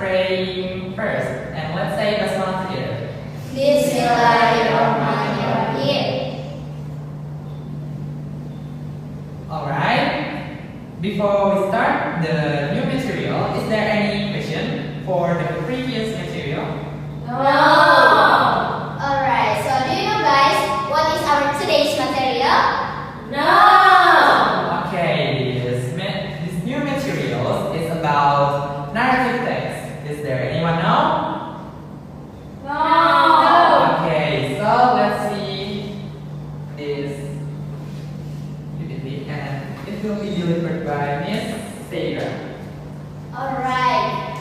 praying first, and let's say basmalah together. Bismillahirrahmanirrahim. Alright, before we start the new material, is there any question for the previous material? No. Alright, so do you know guys what is our today's material? No. Okay, this new material is about narrative text. Is there anyone know? No. Okay, so let's see this PPT, and it will be delivered by Miss Syeira. Alright.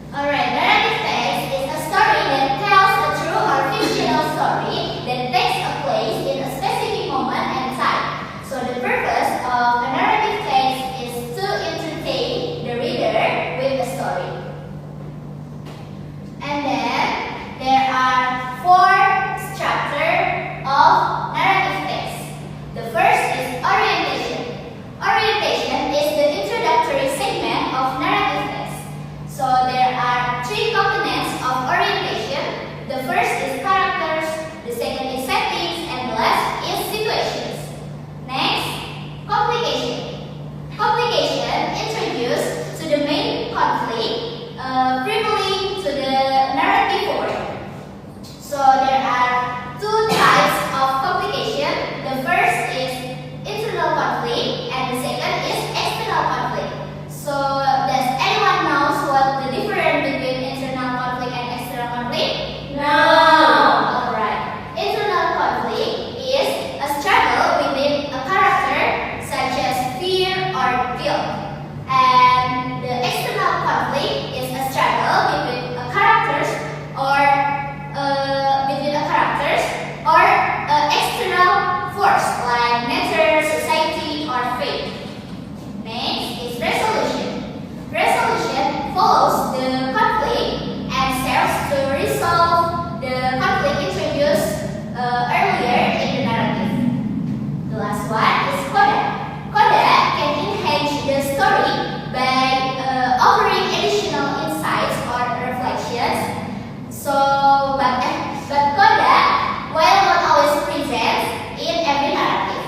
Alright, narrative text is a story that tells a true or fictional story that takes place in a specific moment and time. So the purpose of a narrative text is to entertain the reader with a story. And then there are 4 structures of narrative text. The first is orientation. Orientation is the introductory segment of narrative text. So there are 3 components of orientation. The first is characters, the second is settings, and the last is situations. Next, complication. Complication introduced to the main conflict, prevailing to the narrative work. So there are 2 types of complication. The first is internal conflict, and the second is external conflict. So does anyone knows what the difference between internal conflict and external conflict? No. Alright. Internal conflict is a struggle within a character, such as fear or guilt. And the external conflict is a struggle between a characters or external force like nature, society, or fate. Next is resolution. Resolution follows the conflict and serves to resolve the conflict introduced earlier in the narrative. The last one is coda. Coda can enhance the story by offering additional insights or reflections. But coda, while not always present in every narrative.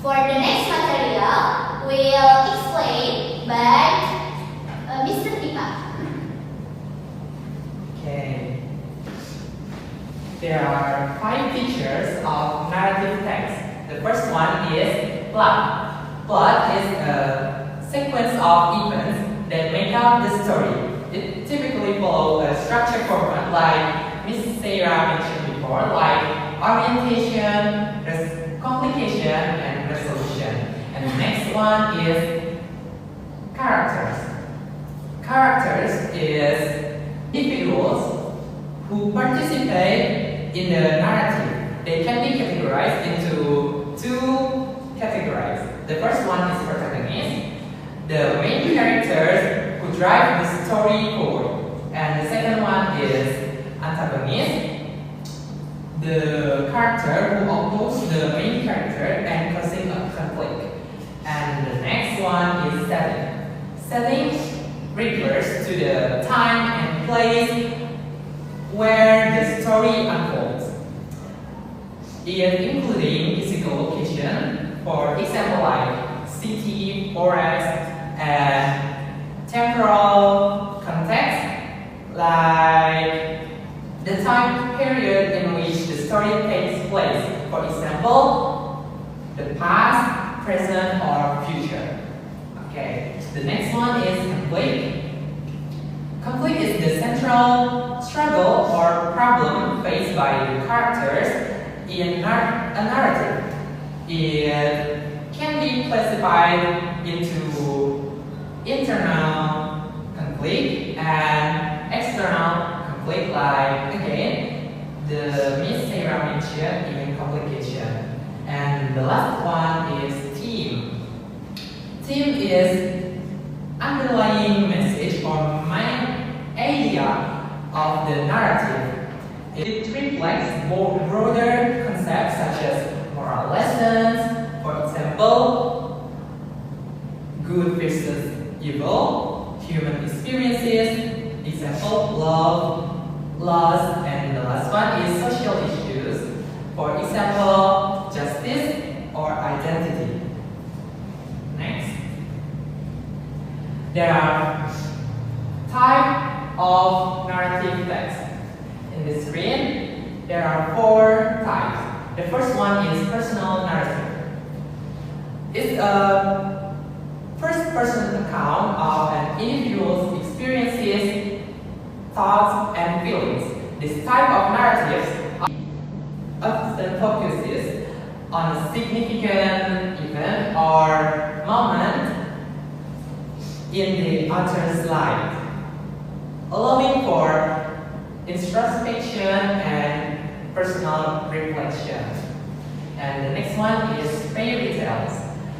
For the next material, we'll explain by Mr. Diva. Okay. There are 5 features of narrative text. The first one is plot. Plot is a sequence of events that make up the story. It typically follows a structured format like Miss Syeira mentioned before, like orientation, complication, and resolution. And the next one is characters. Characters is individuals who participate in the narrative. They can be categorized into 2 categories. The first one is protagonist, the main characters who drive the story forward. And the second one is antagonist, the character who opposes the main character and causing a conflict. And the next one is setting. Setting refers to the time and place where the story unfolds. It including physical location, for example like city, forest, and temporal context, like the time period in which the story takes place. For example, the past, present, or future. Okay, the next one is conflict. Conflict is the central struggle or problem faced by the characters in a narrative. It can be classified into internal conflict and external conflict, like again the Miss Syeira mentioned in complication. And the last one is theme. Theme is underlying message or main idea of the narrative. It reflects more broader concepts such as moral lessons, for example, human experiences, example, love, loss, and the last one is social issues, for example, justice or identity. Next, there are types of narrative text. In the screen, there are 4 types. The first one is personal narrative. It's a first-person account of an individual's experiences, thoughts, and feelings. This type of narrative often focuses on a significant event or moment in the author's life, allowing for introspection and personal reflection. And the next one is fairy tales.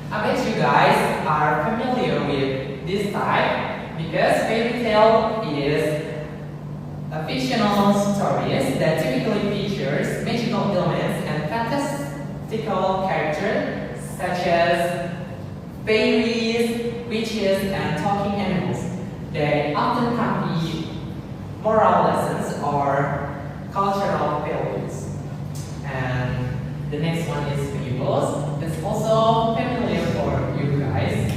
I bet you guys are familiar with this type because fairy tale is a fictional stories that typically features magical elements and fantastical characters such as fairies, witches, and talking animals. They often convey moral lessons or cultural values. And the next one is fables. It's also familiar for you guys.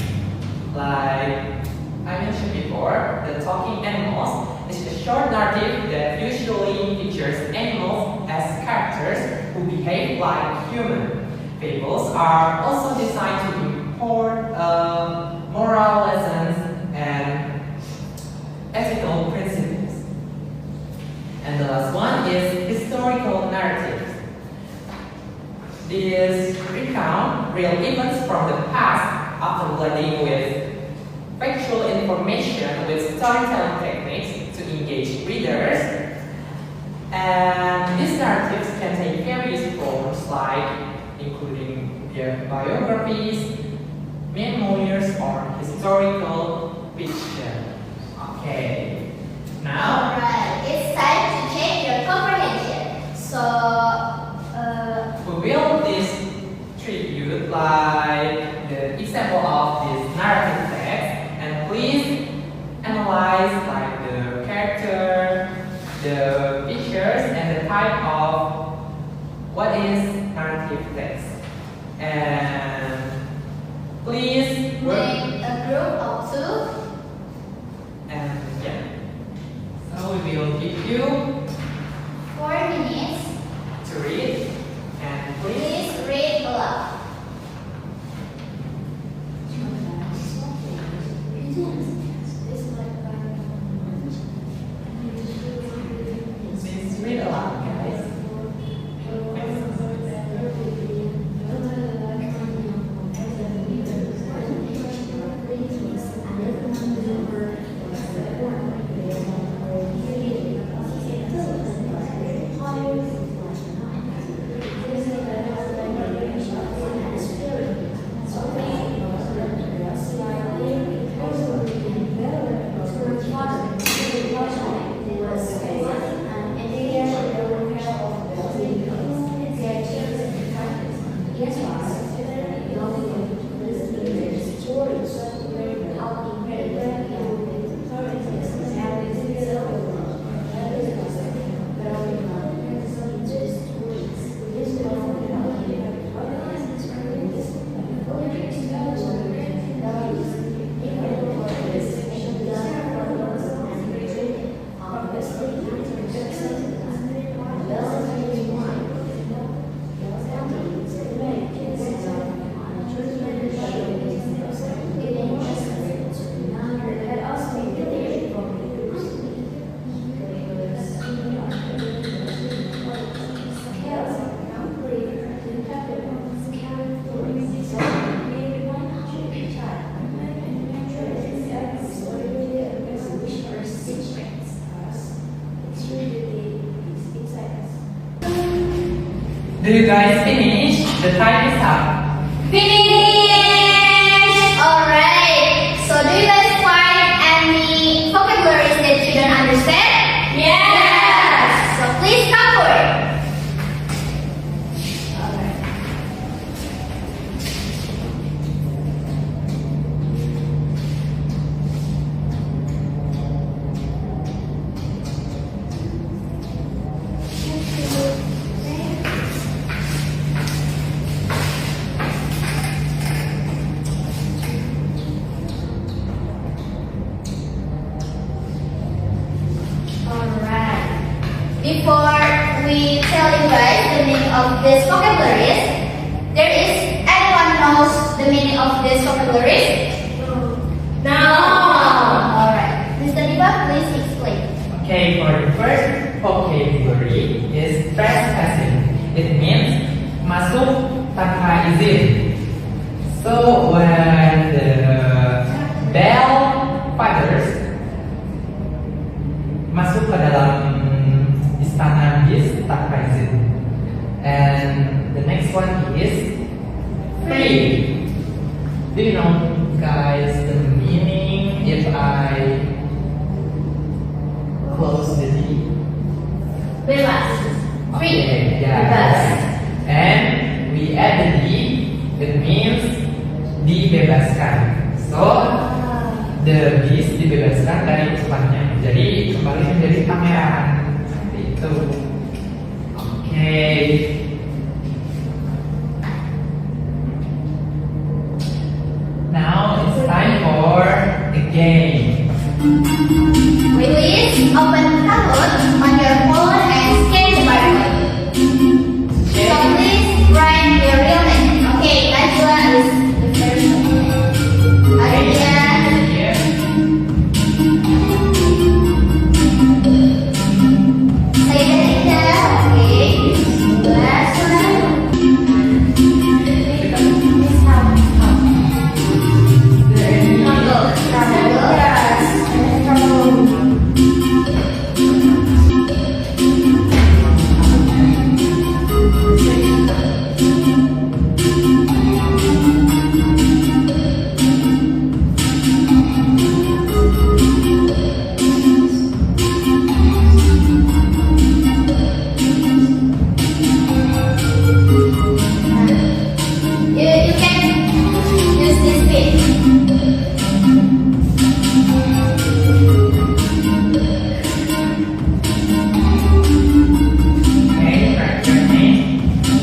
Like I mentioned before, the talking animals is a short narrative that usually features animals as characters who behave like humans. Fables are also designed to impart moral lessons and ethical principles. And the last one is historical narratives. These recount real events from the past, often blending with factual information with storytelling techniques to engage readers. And these narratives can take various forms like including their biographies, memoirs, or historical fiction. Okay, now Alright, it's time to check your comprehension. So, we will distribute like the example of this narrative text, and please analyze like the character, the features, and the type of what is narrative text. And please work. make a group of 2. And yeah, so we will give you 4 minutes. to read, and please. Please read aloud. Please read aloud, guys. Do you guys finish? The time is up. Finish! Alright. So do you guys find any vocabularies that you don't understand? Yes! So please come forward. Alright. of these vocabularies? There is anyone knows the meaning of these vocabularies? No. Alright. Mr. Diva, please explain. Okay, for the first vocabulary is trespassing. It means masuk tanpa izin. So when the bell fathers masuk ke dalam istana bis tanpa izin. And the next one is free. Do you know, guys, the meaning if I close the D? Bebas. Free. Okay, yeah. Bebas. And we add the D, it means dibebaskan. So the bis dibebaskan dari hukumannya, jadi kembali menjadi pangeran. Seperti itu. Okay. Now it's time for the game. Please open Kahoot on your phone and scan the barcode. So please write your real name. Okay, Najwa is the first one. Azhariyah. Yeah. Syeira. Okay. Last one. Miss Ham. You can use this pin. Okay, write your name.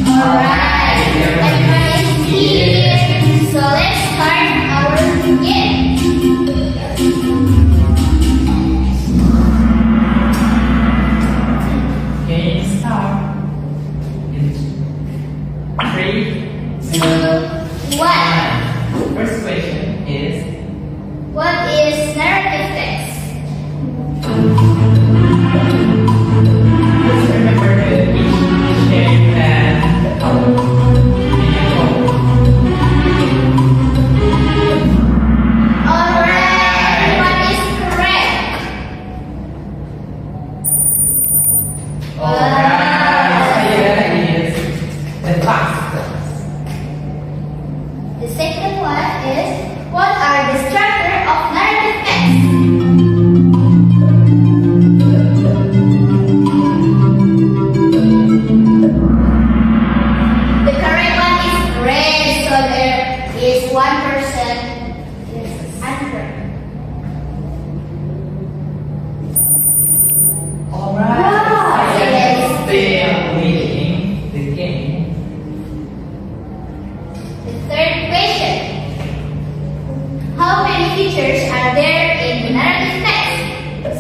Alright, everyone is here. So let's start our game. Game start. In 3, 2, 2, 1. First question is What is narrative text? just remember the each shape and the color in your phone. Alright, everyone is correct. Alright, here is the fastest. The second one is what are the structure of narrative text? The correct one is red, so there is 1% is answer. Alright, Wow, I yes. am still leading the game. The third question. How many features are there in the narrative text?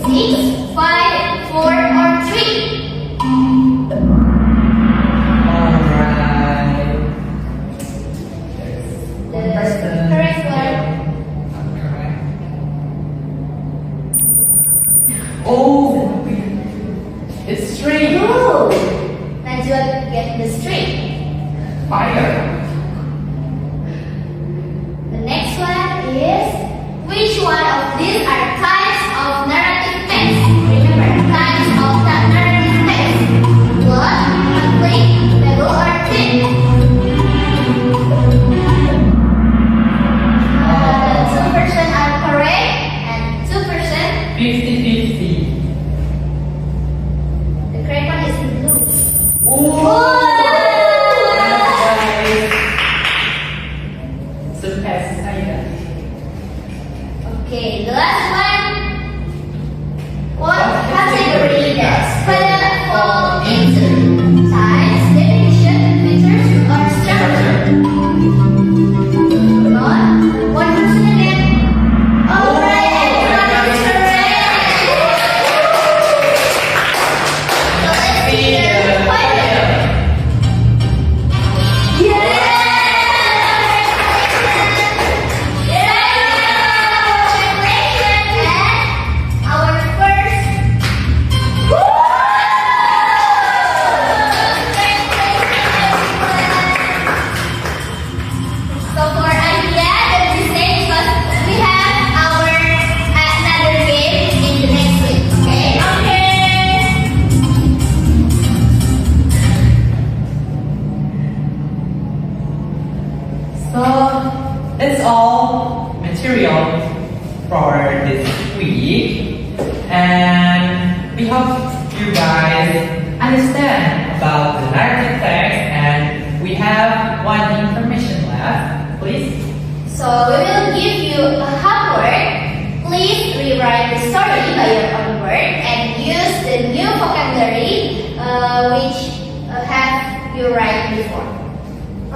6, 5, 4, or 3? Alright. The correct one. Correct. Oh, it's 3. Ooh, Najwa get the string. Fire. The next one is which one of these are types of narrative text? Remember, types of that narrative text. Plot, conflict, fable, or theme. So that's all material for this week, and we hope you guys understand about the narrative text, and we have one information left, please. So we will give you a homework. Please rewrite the story by your own word and use the new vocabulary which have you write before.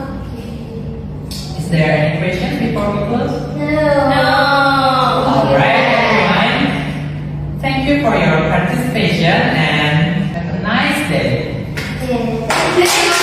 Okay. Is there any questions before we close? No. Alright, everyone. Thank you for your participation and have a nice day. Yeah.